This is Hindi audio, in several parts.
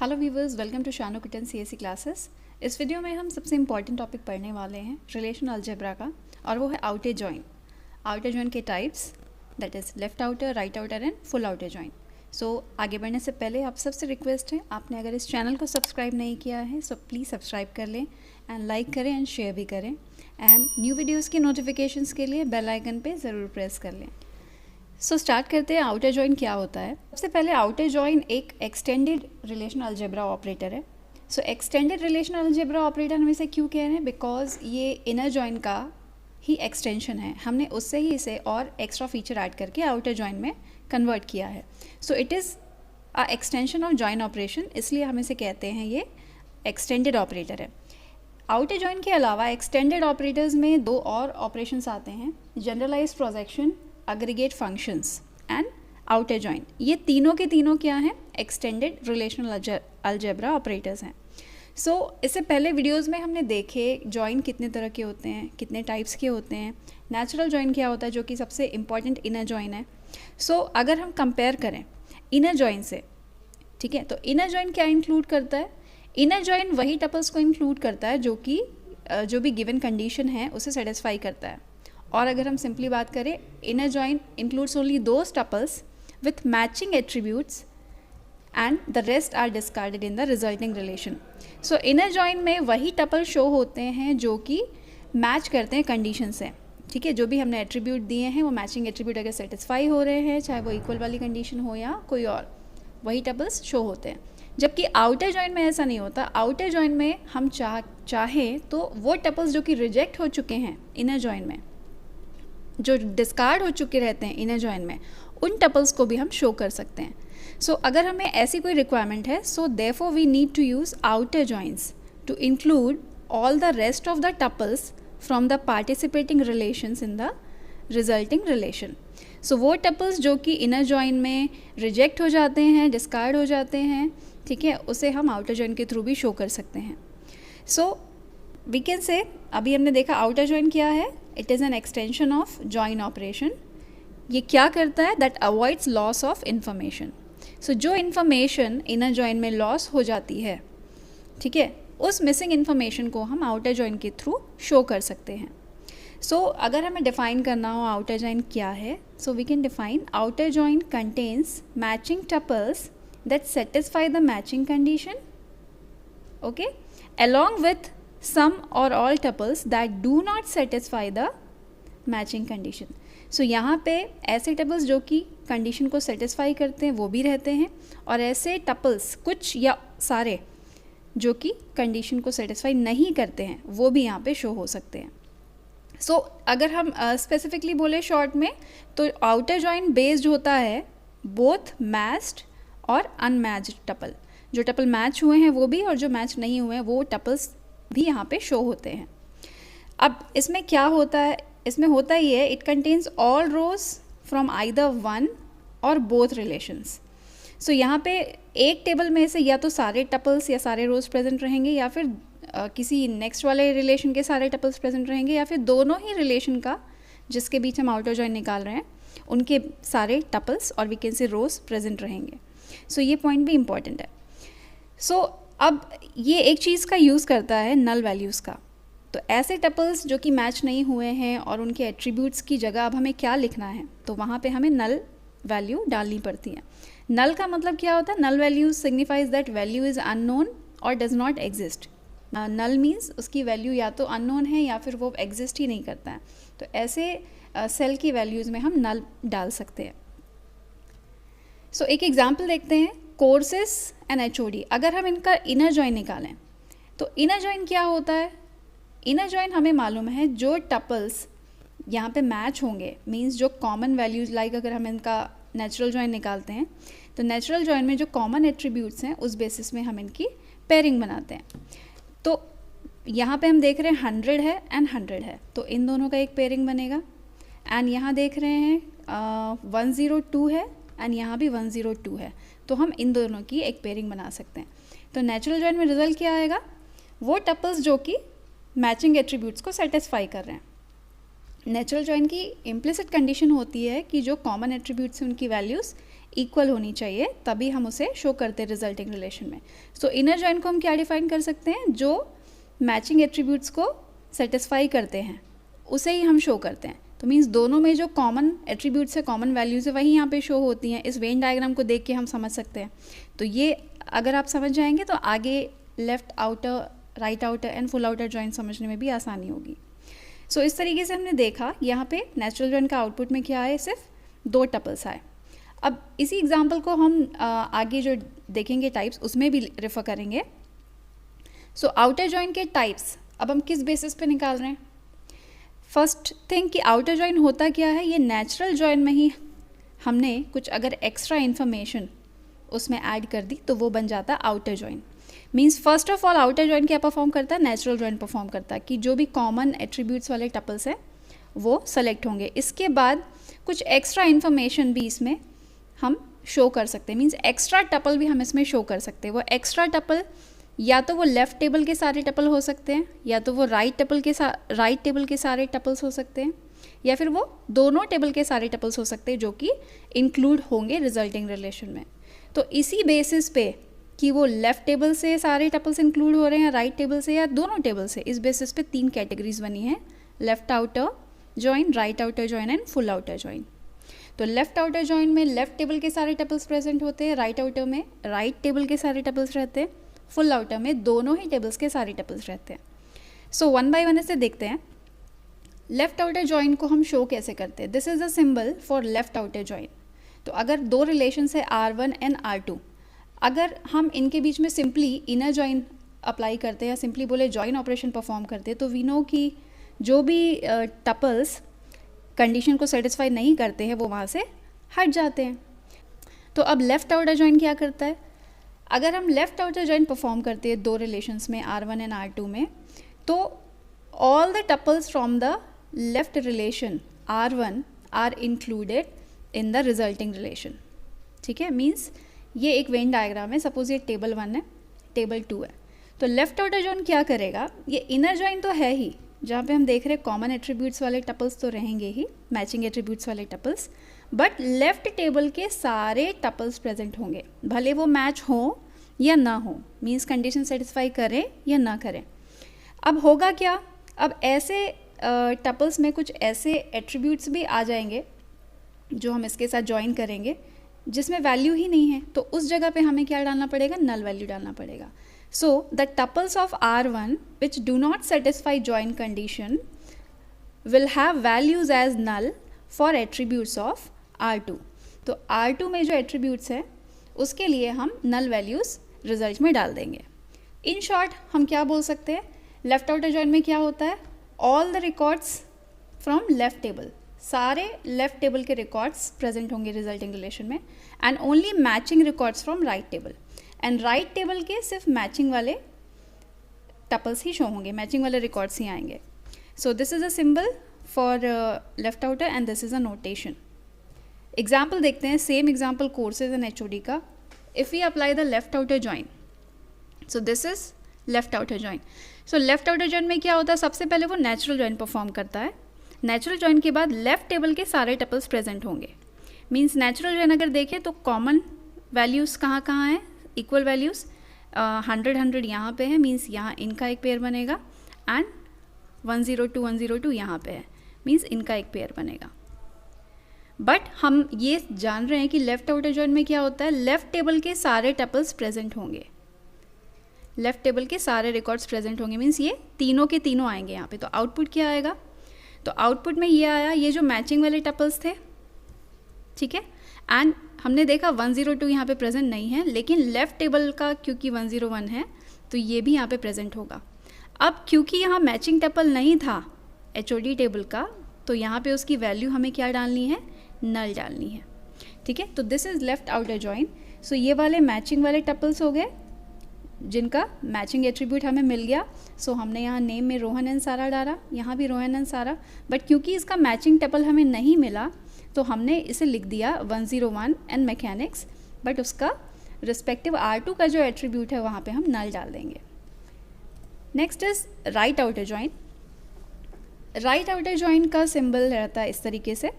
हेलो व्यूवर्स, वेलकम टू शानो किटन सीएससी क्लासेस। इस वीडियो में हम सबसे इम्पॉर्टेंट टॉपिक पढ़ने वाले हैं रिलेशनल अलजेब्रा का, और वो है आउटर जॉइन। आउटर जॉइन के types, that is left outer, right outer and full outer join. So आगे बढ़ने से पहले आप सबसे रिक्वेस्ट है, आपने अगर इस चैनल को सब्सक्राइब नहीं किया है सो प्लीज़ सब्सक्राइब कर लें एंड लाइक करें एंड शेयर भी करें, एंड न्यू वीडियोज़ की नोटिफिकेशंस के लिए बेल आइकन पर ज़रूर प्रेस कर लें। सो स्टार्ट करते हैं, आउटर जॉइन क्या होता है। सबसे पहले आउटर जॉइन एक एक्सटेंडेड रिलेशनल अलजेब्रा ऑपरेटर है। सो एक्सटेंडेड रिलेशनल अलजेब्रा ऑपरेटर हम इसे क्यों कह रहे हैं, बिकॉज ये इनर जॉइन का ही एक्सटेंशन है। हमने उससे ही इसे और एक्स्ट्रा फीचर ऐड करके आउटर जॉइन में कन्वर्ट किया है। So it is a extension of join operation, इसलिए हम इसे कहते हैं ये एक्सटेंडेड ऑपरेटर है। आउटर जॉइन के अलावा एक्सटेंडेड ऑपरेटर्स में दो और ऑपरेशंस आते हैं, generalised projection, aggregate functions and outer join. ये तीनों के तीनों क्या हैं, एक्सटेंडेड रिलेशनल अलजेब्रा ऑपरेटर्स हैं। सो इससे पहले वीडियोस में हमने देखे जॉइन कितने तरह के होते हैं, कितने टाइप्स के होते हैं, नेचुरल जॉइन क्या होता है जो कि सबसे इम्पॉर्टेंट इनर जॉइन है। सो अगर हम कंपेयर करें इनर जॉइन से, ठीक है, तो इनर जॉइन क्या इंक्लूड करता है। इनर जॉइन वही टपल्स को इंक्लूड करता है जो भी गिवन कंडीशन है उसे सेटिस्फाई करता है। और अगर हम सिंपली बात करें, inner join includes only those tuples with matching attributes and the rest are discarded in the resulting relation. So inner join में वही टपल शो होते हैं जो कि मैच करते हैं कंडीशन से, ठीक है। जो भी हमने एट्रीब्यूट दिए हैं वो मैचिंग एट्रीब्यूट अगर सेटिस्फाई हो रहे हैं, चाहे वो इक्वल वाली कंडीशन हो या कोई और, वही टपल्स शो होते हैं। जबकि आउटर जॉइन में ऐसा नहीं होता। आउटर जॉइन में हम चाहें तो वो टपल्स जो कि रिजेक्ट हो चुके हैं इनर जॉइन में, जो डिस्कार्ड हो चुके रहते हैं इनर जॉइन में, उन टपल्स को भी हम शो कर सकते हैं। सो अगर हमें ऐसी कोई रिक्वायरमेंट है, so therefore we need to use outer joins to include all the rest of the tuples from the participating relations in the resulting relation. So वो टपल्स जो कि इनर जॉइन में रिजेक्ट हो जाते हैं, डिस्कार्ड हो जाते हैं, ठीक है, उसे हम आउटर जॉइन के थ्रू भी शो कर सकते हैं। सो वी कैन से, अभी हमने देखा आउटर जॉइन क्या है, it is an extension of join operation. ये क्या करता है, that avoids loss of information. So जो इन्फॉर्मेशन इनर जॉइन में लॉस हो जाती है, ठीक है, उस मिसिंग इन्फॉर्मेशन को हम आउटर जॉइन के थ्रू शो कर सकते हैं। सो अगर हमें डिफाइन करना हो आउटर जॉइन क्या है, so we can define outer join contains matching tuples that satisfy the matching condition, okay, along with some or all tuples that do not satisfy the matching condition. So यहाँ पे ऐसे टपल्स जो कि कंडीशन को सेटिस्फाई करते हैं वो भी रहते हैं, और ऐसे टपल्स कुछ या सारे जो कि कंडीशन को सेटिस्फाई नहीं करते हैं वो भी यहाँ पे शो हो सकते हैं। सो अगर हम स्पेसिफिकली बोले शॉर्ट में, तो आउटर जॉइन बेस्ड होता है बोथ मैच्ड और अनमैच्ड टपल। जो टपल मैच हुए हैं वो भी, और जो मैच नहीं हुए हैं वो टपल्स भी यहाँ पे शो होते हैं। अब इसमें क्या होता है, इसमें होता ही है, it contains all rows from either one or both relations. So यहाँ पे एक टेबल में से या तो सारे टपल्स या सारे रोज प्रेजेंट रहेंगे, या फिर किसी नेक्स्ट वाले रिलेशन के सारे टपल्स प्रेजेंट रहेंगे, या फिर दोनों ही रिलेशन का जिसके बीच हम आउटर जॉइन निकाल रहे हैं उनके सारे टपल्स और वी कैन से रोज प्रेजेंट रहेंगे। सो ये पॉइंट भी इम्पॉर्टेंट है। सो अब ये एक चीज़ का यूज़ करता है नल वैल्यूज़ का। तो ऐसे टपल्स जो कि मैच नहीं हुए हैं और उनके एट्रीब्यूट्स की जगह अब हमें क्या लिखना है, तो वहाँ पे हमें नल वैल्यू डालनी पड़ती है। नल का मतलब क्या होता है, null value signifies that value is unknown और does not exist. Null means उसकी वैल्यू या तो अननोन है या फिर वो एग्जिस्ट ही नहीं करता है। तो ऐसे सेल की वैल्यूज़ में हम नल डाल सकते हैं। सो एक एग्जाम्पल देखते हैं, कोर्सेस एंड HOD। अगर हम इनका इनर जॉइन निकालें तो इनर जॉइन क्या होता है, इनर जॉइन हमें मालूम है जो टपल्स यहाँ पे मैच होंगे, मींस जो कॉमन वैल्यूज़, लाइक अगर हम इनका नेचुरल जॉइन निकालते हैं तो नेचुरल जॉइन में जो कॉमन एट्रीब्यूट्स हैं उस बेसिस में हम इनकी पेयरिंग बनाते हैं। तो यहाँ पे हम देख रहे हैं 100 है एंड 100 है, तो इन दोनों का एक पेयरिंग बनेगा। एंड यहाँ देख रहे हैं 102 है एंड यहाँ भी 102 है, तो हम इन दोनों की एक पेयरिंग बना सकते हैं। तो नेचुरल जॉइन में रिजल्ट क्या आएगा, वो टपल्स जो कि मैचिंग एट्रीब्यूट्स को सेटिस्फाई कर रहे हैं। नेचुरल जॉइन की इम्प्लिसिट कंडीशन होती है कि जो कॉमन एट्रीब्यूट्स हैं उनकी वैल्यूज़ इक्वल होनी चाहिए, तभी हम उसे शो करते हैं रिजल्टिंग रिलेशन में। सो इनर जॉइन को हम क्या डिफाइन कर सकते हैं, जो मैचिंग एट्रीब्यूट्स को सेटिस्फाई करते हैं उसे ही हम शो करते हैं। तो मीन्स दोनों में जो कॉमन एट्रीब्यूट्स है, कॉमन वैल्यूज़ है, वही यहाँ पे शो होती हैं। इस वेन डायग्राम को देख के हम समझ सकते हैं। तो ये अगर आप समझ जाएंगे तो आगे left outer, right outer and full outer join समझने में भी आसानी होगी। सो इस तरीके से हमने देखा यहाँ पे नेचुरल जॉइन का आउटपुट में क्या आए, सिर्फ 2 टपल्स आए। अब इसी एग्जाम्पल को हम आगे जो देखेंगे टाइप्स, उसमें भी रेफर करेंगे। सो आउटर जॉइन के टाइप्स अब हम किस बेसिस पे निकाल रहे हैं। फर्स्ट थिंग कि आउटर जॉइन होता क्या है, ये नेचुरल जॉइन में ही हमने कुछ अगर एक्स्ट्रा इन्फॉर्मेशन उसमें ऐड कर दी तो वो बन जाता है outer join. Means first of all outer join क्या परफॉर्म करता है, नेचुरल जॉइन परफॉर्म करता है कि जो भी कॉमन एट्रीब्यूट्स वाले टपल्स हैं वो सेलेक्ट होंगे। इसके बाद कुछ एक्स्ट्रा इन्फॉर्मेशन भी इसमें हम शो कर सकते हैं। मीन्स एक्स्ट्रा टपल भी हम इसमें शो कर सकते हैं। वो एक्स्ट्रा टपल या तो वो लेफ़्ट टेबल के सारे टपल हो सकते हैं, या तो वो राइट टेबल के सारे टपल्स हो सकते हैं, या फिर वो दोनों टेबल के सारे टपल्स हो सकते हैं जो कि इंक्लूड होंगे रिजल्टिंग रिलेशन में। तो इसी बेसिस पे कि वो लेफ़्ट टेबल से सारे टपल्स इंक्लूड हो रहे हैं, राइट टेबल से या दोनों टेबल से, इस बेसिस पे 3 कैटेगरीज बनी हैं, left outer join, right outer join and full outer join. तो लेफ़्ट आउटर जॉइन में लेफ़्ट टेबल के सारे टपल्स प्रेजेंट होते हैं, राइट आउटर में राइट टेबल के सारे टपल्स रहते हैं, फुल आउटर में दोनों ही टेबल्स के सारे टपल्स रहते हैं। सो वन बाय वन इसे देखते हैं। लेफ़्ट आउटर जॉइन को हम शो कैसे करते हैं, this is a symbol for left outer join. तो अगर 2 रिलेशंस है R1 एंड R2, अगर हम इनके बीच में सिंपली इनर जॉइन अप्लाई करते हैं या सिंपली बोले जॉइन ऑपरेशन परफॉर्म करते हैं, तो वी नो कि जो भी टपल्स कंडीशन को सेटिस्फाई नहीं करते हैं वो वहाँ से हट जाते हैं। तो अब लेफ़्ट आउटर जॉइन क्या करता है, अगर हम लेफ़्ट आउटर जॉइन परफॉर्म करते हैं 2 रिलेशंस में R1 एंड R2 में, तो all the tuples from the left relation R1 are included in the resulting relation. ठीक है, मीन्स ये एक वेन डायग्राम है। सपोज ये टेबल 1 है, टेबल 2 है। तो लेफ्ट आउटर जॉइन क्या करेगा, ये इनर जॉइन तो है ही, जहाँ पे हम देख रहे हैं कॉमन एट्रीब्यूट्स वाले टपल्स तो रहेंगे ही, मैचिंग एट्रीब्यूट्स वाले टपल्स, बट लेफ्ट टेबल के सारे टपल्स प्रेजेंट होंगे, भले वो मैच हो या ना हो, मीन्स कंडीशन सेटिस्फाई करें या ना करें। अब होगा क्या, अब ऐसे टपल्स में कुछ ऐसे एट्रीब्यूट्स भी आ जाएंगे जो हम इसके साथ ज्वाइन करेंगे जिसमें वैल्यू ही नहीं है, तो उस जगह पे हमें क्या डालना पड़ेगा, नल वैल्यू डालना पड़ेगा। So the tuples of R1 which do not satisfy join condition will have values as null for attributes of R2। तो R2 में जो एट्रीब्यूट्स हैं उसके लिए हम नल वैल्यूज़ रिजल्ट में डाल देंगे। इन शॉर्ट हम क्या बोल सकते हैं, लेफ्ट आउटर जॉइन में क्या होता है, all the records from left table, सारे लेफ्ट टेबल के रिकॉर्ड्स प्रेजेंट होंगे रिजल्टिंग रिलेशन में, and only matching records from right table, and right table के सिर्फ मैचिंग वाले टपल्स ही शो होंगे, मैचिंग वाले रिकॉर्ड्स ही आएंगे। So this is a symbol for left outer and this is a notation. Example देखते हैं, same example courses and HOD का। If we apply the left outer join, so this is left outer join. So left outer join में क्या होता है, सबसे पहले वो नेचुरल जॉइन परफॉर्म करता है। नेचुरल जॉइन के बाद लेफ्ट टेबल के सारे टपल्स प्रेजेंट होंगे। मीन्स नेचुरल जॉइन अगर देखें तो कॉमन वैल्यूज़ कहाँ कहाँ हैं, इक्वल वैल्यूज़ 100 यहाँ पे है, मीन्स यहाँ इनका एक पेयर बनेगा, एंड 102 यहाँ पे है, मीन्स इनका एक पेयर बनेगा। बट हम ये जान रहे हैं कि लेफ्ट आउटर जॉइन में क्या होता है, लेफ्ट टेबल के सारे टपल्स प्रेजेंट होंगे, लेफ्ट टेबल के सारे रिकॉर्ड्स प्रेजेंट होंगे, मीन्स ये तीनों के तीनों आएंगे यहाँ पे। तो आउटपुट क्या आएगा, तो आउटपुट में ये आया, ये जो मैचिंग वाले टपल्स थे, ठीक है, एंड हमने देखा 102 यहाँ पे प्रेजेंट नहीं है, लेकिन लेफ़्ट टेबल का क्योंकि 101 है तो ये भी यहाँ पे प्रेजेंट होगा। अब क्योंकि यहाँ मैचिंग टपल नहीं था HOD टेबल का, तो यहाँ पे उसकी वैल्यू हमें क्या डालनी है, नल डालनी है। ठीक है, तो this is left outer join. So ये वाले मैचिंग वाले टपल्स हो गए जिनका मैचिंग एट्रीब्यूट हमें मिल गया। सो हमने यहाँ नेम में रोहन एंड सारा डाला, यहाँ भी रोहन एंड सारा, बट क्योंकि इसका मैचिंग टपल हमें नहीं मिला तो हमने इसे लिख दिया 101 एंड मैकेनिक्स, बट उसका रिस्पेक्टिव R2 का जो एट्रीब्यूट है वहाँ पे हम नल डाल देंगे। Next is right outer join. Right outer join का सिंबल रहता है इस तरीके से।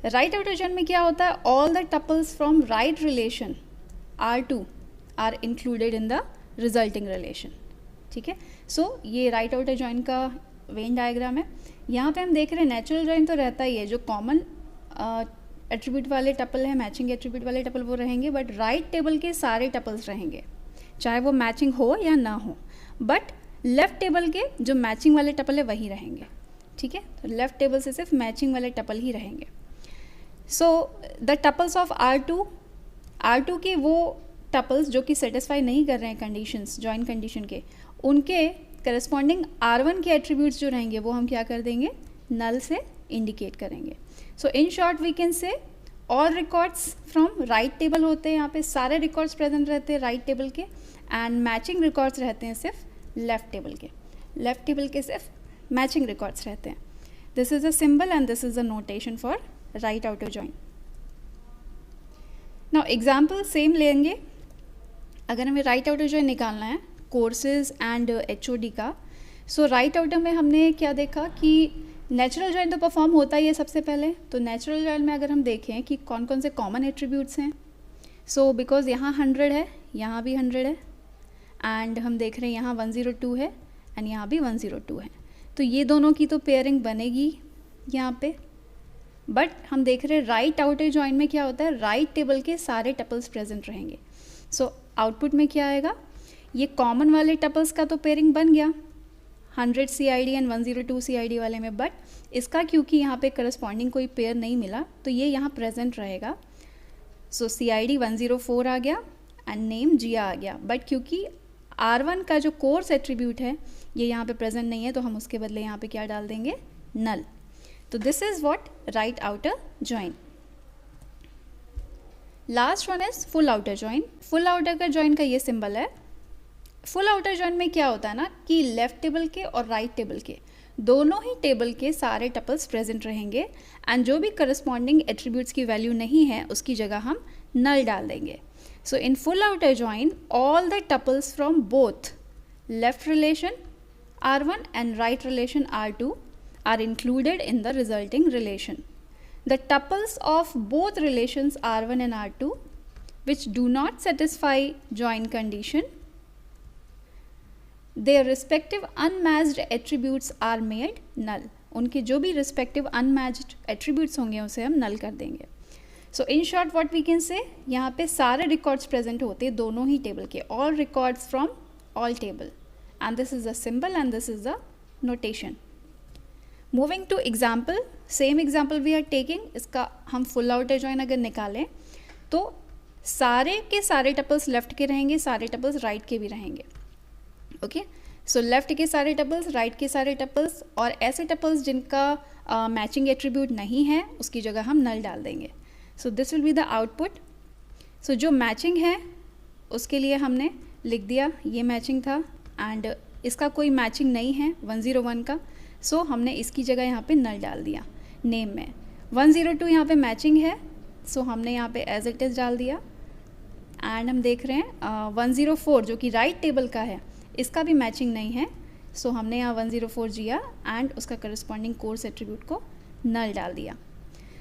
राइट आउटर जॉइन में क्या होता है, all the tuples from right relation R2 are included in the resulting relation. ठीक है, सो ये राइट आउटर जॉइन का वेन डायग्राम है। यहाँ पे हम देख रहे हैं नेचुरल जॉइन तो रहता ही है, जो कॉमन एट्रीब्यूट वाले टपल है, मैचिंग एट्रीब्यूट वाले टपल वो रहेंगे, बट राइट टेबल के सारे टपल्स रहेंगे, चाहे वो मैचिंग हो या ना हो, बट लेफ्ट टेबल के जो मैचिंग वाले टपल है वही रहेंगे। ठीक है, तो लेफ्ट टेबल से सिर्फ मैचिंग वाले टपल ही रहेंगे। So the tuples of R2 के वो टपल्स जो कि सेटिस्फाई नहीं कर रहे हैं कंडीशंस जॉइन कंडीशन के, उनके करस्पॉन्डिंग R1 के एट्रीब्यूट्स जो रहेंगे वो हम क्या कर देंगे, नल से इंडिकेट करेंगे। So in short we can say all records from right table होते हैं, यहाँ पे सारे रिकॉर्ड्स प्रेजेंट रहते हैं राइट टेबल के, एंड मैचिंग रिकॉर्ड्स रहते हैं सिर्फ लेफ्ट टेबल के सिर्फ मैचिंग रिकॉर्ड्स रहते हैं। This is a symbol and this is a notation for right outer join. Now example same लेंगे। अगर हमें राइट आउटर जॉइन निकालना है कोर्सेज एंड HOD का, सो राइट आउटर में हमने क्या देखा कि नेचुरल जॉइन तो परफॉर्म होता ही है सबसे पहले। तो नेचुरल जॉइन में अगर हम देखें कि कौन कौन से कॉमन एट्रीब्यूट्स हैं, सो बिकॉज यहाँ 100 है, यहाँ भी 100 है, एंड हम देख रहे हैं यहाँ 102 है एंड यहाँ भी 102 है, तो ये दोनों की तो पेयरिंग बनेगी यहाँ पे। बट हम देख रहे हैं राइट आउटर जॉइन में क्या होता है, राइट टेबल के सारे टपल्स प्रेजेंट रहेंगे। सो आउटपुट में क्या आएगा, ये कॉमन वाले टपल्स का तो पेयरिंग बन गया 100 CID एंड 102 CID वाले में, बट इसका क्योंकि यहाँ पे करस्पॉन्डिंग कोई पेयर नहीं मिला तो ये यहाँ प्रेजेंट रहेगा। सो CID 104 आ गया एंड नेम जिया आ गया, बट क्योंकि R1 का जो कोर्स एट्रीब्यूट है ये यहाँ पे प्रेजेंट नहीं है, तो हम उसके बदले यहाँ पे क्या डाल देंगे, नल। तो this is what right outer join. Last one is full outer join. Full outer का जॉइन का ये सिंबल है। फुल आउटर जॉइन में क्या होता है ना कि लेफ्ट टेबल के और राइट टेबल के दोनों ही टेबल के सारे टपल्स प्रेजेंट रहेंगे, एंड जो भी करस्पॉन्डिंग एट्रीब्यूट्स की वैल्यू नहीं है उसकी जगह हम नल डाल देंगे। So in full outer join all the tuples from both left relation R1 and right relation R2 are included in the resulting relation. The tuples of both relations R1 and R2 which do not satisfy join condition, their respective unmatched attributes are made null. उनके जो भी respective unmatched attributes होंगे उसे हम null कर देंगे। So in short what we can say, यहाँ पे सारे records present होते हैं दोनों ही table के, all records from all table, and this is the symbol and this is the notation. Moving to example, same example we are taking, इसका हम full outer join अगर निकालें तो सारे के सारे टपल्स लेफ्ट के रहेंगे, सारे टपल्स राइट के भी रहेंगे। ओके, सो लेफ्ट के सारे टपल्स, राइट के सारे टपल्स, और ऐसे टपल्स जिनका मैचिंग एट्रीब्यूट नहीं है उसकी जगह हम नल डाल देंगे। So this will be the output. So जो मैचिंग है उसके लिए हमने लिख दिया ये मैचिंग था, एंड इसका कोई मैचिंग नहीं है 101 का, सो हमने इसकी जगह यहाँ पे नल डाल दिया नेम में। 102 यहाँ पे मैचिंग है, सो हमने यहाँ पे एज इट इज़ डाल दिया, एंड हम देख रहे हैं 104 जो कि राइट टेबल का है इसका भी मैचिंग नहीं है, सो हमने यहाँ 104 जिया एंड उसका करस्पॉन्डिंग कोर्स एट्रीब्यूट को नल डाल दिया।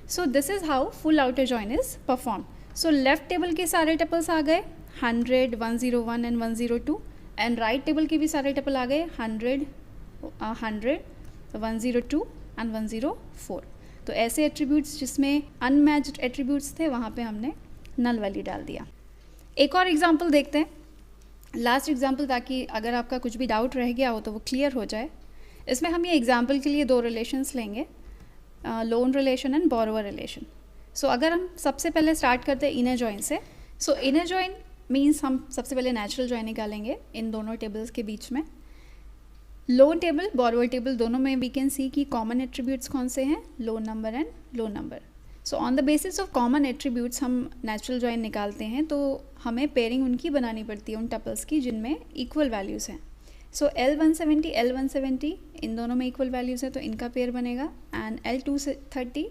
सो this is how full outer join is perform. So left table के सारे टपल्स आ गए 100, 101 एंड 102, एंड राइट टेबल के भी सारे टपल आ गए 100, 102 एंड 104। तो ऐसे एट्रीब्यूट्स जिसमें अनमैच्ड एट्रीब्यूट्स थे वहाँ पे हमने नल वैल्यू डाल दिया। एक और एग्जांपल देखते हैं, लास्ट एग्जांपल, ताकि अगर आपका कुछ भी डाउट रह गया हो तो वो क्लियर हो जाए। इसमें हम ये एग्जांपल के लिए दो रिलेशंस लेंगे, loan relation and borrower relation. So अगर हम सबसे पहले स्टार्ट करते हैं इनर जॉइन से। सो इनर जॉइन मीन्स हम सबसे पहले नेचुरल जॉइन निकालेंगे इन दोनों टेबल्स के बीच में। लोन टेबल, बोरोवर टेबल दोनों में वी कैन सी कि कॉमन एट्रीब्यूट्स कौन से हैं, loan number and loan number. So on the basis of common attributes हम नेचुरल जॉइन निकालते हैं, तो हमें पेयरिंग उनकी बनानी पड़ती है उन टपल्स की जिनमें इक्वल वैल्यूज़ हैं। सो L170, L170 इन दोनों में इक्वल वैल्यूज़ है तो इनका पेयर बनेगा, एंड L230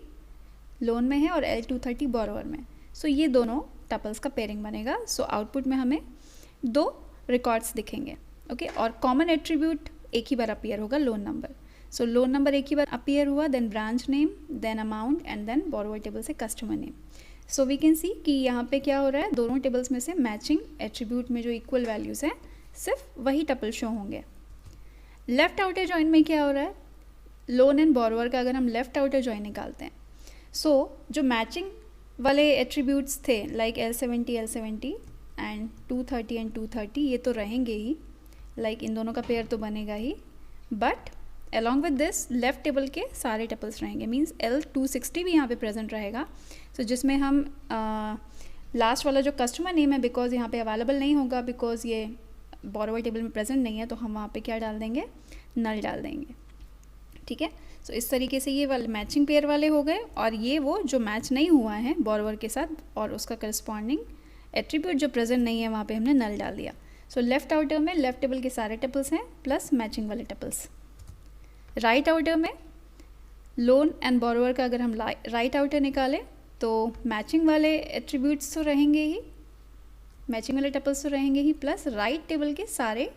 लोन में है और L230 बोरोवर में, सो ये दोनों टपल्स का पेयरिंग बनेगा। सो आउटपुट में हमें दो रिकॉर्ड्स दिखेंगे, ओके, और कॉमन एट्रीब्यूट एक ही बार अपीयर होगा, loan number. So loan number एक ही बार अपीयर हुआ, then branch name, then amount and then borrower table से customer name. So we can see कि यहाँ पे क्या हो रहा है, दोनों टेबल्स में से मैचिंग एट्रीब्यूट में जो इक्वल वैल्यूज़ हैं सिर्फ वही टपल शो होंगे। लेफ्ट आउटर जॉइन में क्या हो रहा है, लोन एंड बोरोवर का अगर हम लेफ्ट आउटर जॉइन निकालते हैं, सो जो मैचिंग वाले एट्रीब्यूट्स थे लाइक L70 एंड 230 एंड 230 ये तो रहेंगे ही, लाइक इन दोनों का पेयर तो बनेगा ही, but along with this left table के सारे टपल्स रहेंगे, मींस L260 भी यहाँ पे प्रेजेंट रहेगा। सो जिसमें हम लास्ट वाला जो कस्टमर नेम है बिकॉज यहाँ पे अवेलेबल नहीं होगा, बिकॉज ये बोरोवर टेबल में प्रेजेंट नहीं है, तो हम वहाँ पे क्या डाल देंगे, नल डाल देंगे। ठीक है, सो इस तरीके से ये वाले मैचिंग पेयर वाले हो गए, और ये वो जो मैच नहीं हुआ है बोरोवर के साथ और उसका करस्पॉन्डिंग एट्रीब्यूट जो प्रेजेंट नहीं है वहाँ पे हमने नल डाल दिया। सो लेफ्ट आउटर में लेफ्ट टेबल के सारे टपल्स हैं प्लस मैचिंग वाले टपल्स। राइट आउटर में लोन एंड बोरोवर का अगर हम राइट आउटर निकालें तो मैचिंग वाले एट्रीब्यूट्स तो रहेंगे ही, मैचिंग वाले टपल्स तो रहेंगे ही, प्लस राइट टेबल के सारे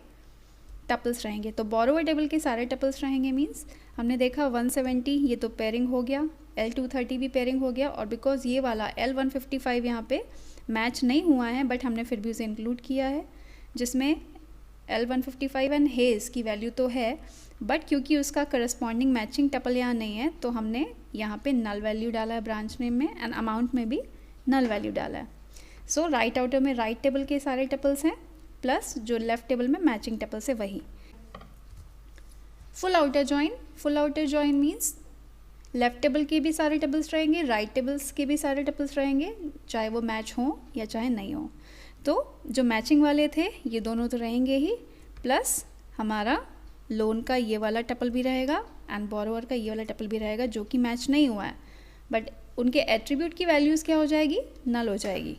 टपल्स रहेंगे। तो बोरोवर टेबल के सारे टपल्स रहेंगे, मींस हमने देखा 170 ये तो पेयरिंग हो गया, L230 भी पेयरिंग हो गया, और बिकॉज ये वाला L155 यहाँ पे मैच नहीं हुआ है बट हमने फिर भी उसे इंक्लूड किया है, जिसमें L155 एंड हेज़ की वैल्यू तो है, बट क्योंकि उसका करस्पॉन्डिंग मैचिंग टपल यहाँ नहीं है तो हमने यहाँ पे नल वैल्यू डाला है ब्रांच नेम में, एंड अमाउंट में भी नल वैल्यू डाला है। सो राइट आउटर में राइट टेबल के सारे टपल्स हैं प्लस जो लेफ्ट टेबल में मैचिंग टपल्स है वही। Full outer join means left table के भी सारे टपल्स रहेंगे, राइट टेबल्स के भी सारे टपल्स रहेंगे, चाहे वो मैच हों या चाहे नहीं हो। तो जो मैचिंग वाले थे ये दोनों तो रहेंगे ही, प्लस हमारा लोन का ये वाला टपल भी रहेगा एंड बोरोवर का ये वाला टपल भी रहेगा जो कि मैच नहीं हुआ है, बट उनके एट्रीब्यूट की वैल्यूज़ क्या हो जाएगी, नल हो जाएगी।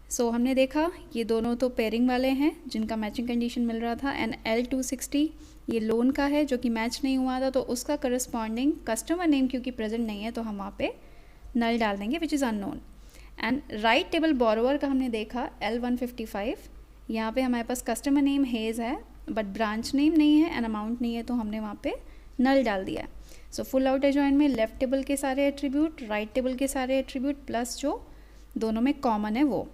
सो हमने देखा ये दोनों तो पेयरिंग वाले हैं जिनका मैचिंग कंडीशन मिल रहा था, एंड L260 ये लोन का है जो कि मैच नहीं हुआ था, तो उसका करस्पॉन्डिंग कस्टमर नेम क्योंकि प्रेजेंट नहीं है तो हम वहाँ पे नल डाल देंगे which is unknown. And right table borrower का हमने देखा L155, यहाँ पे हमारे पास कस्टमर नेम हेज़ है बट ब्रांच नेम नहीं है एंड अमाउंट नहीं है, तो हमने वहाँ पे नल डाल दिया है। सो फुल आउटर जॉइन में लेफ्ट टेबल के सारे एट्रीब्यूट, राइट टेबल के सारे एट्रीब्यूट, प्लस जो दोनों में कॉमन है वो।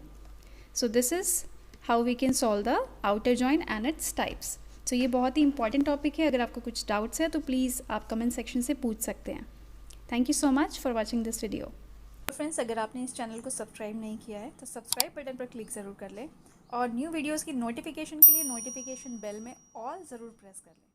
So this is how we can solve the outer join and its types. So ये बहुत ही इंपॉर्टेंट टॉपिक है, अगर आपको कुछ डाउट्स है तो प्लीज़ आप कमेंट सेक्शन से पूछ सकते हैं। Thank you so much for watching this video. Friends, अगर आपने इस चैनल को सब्सक्राइब नहीं किया है तो सब्सक्राइब बटन पर क्लिक ज़रूर कर लें, और न्यू वीडियोज़ की नोटिफिकेशन के लिए नोटिफिकेशन बेल में ऑल ज़रूर प्रेस कर लें।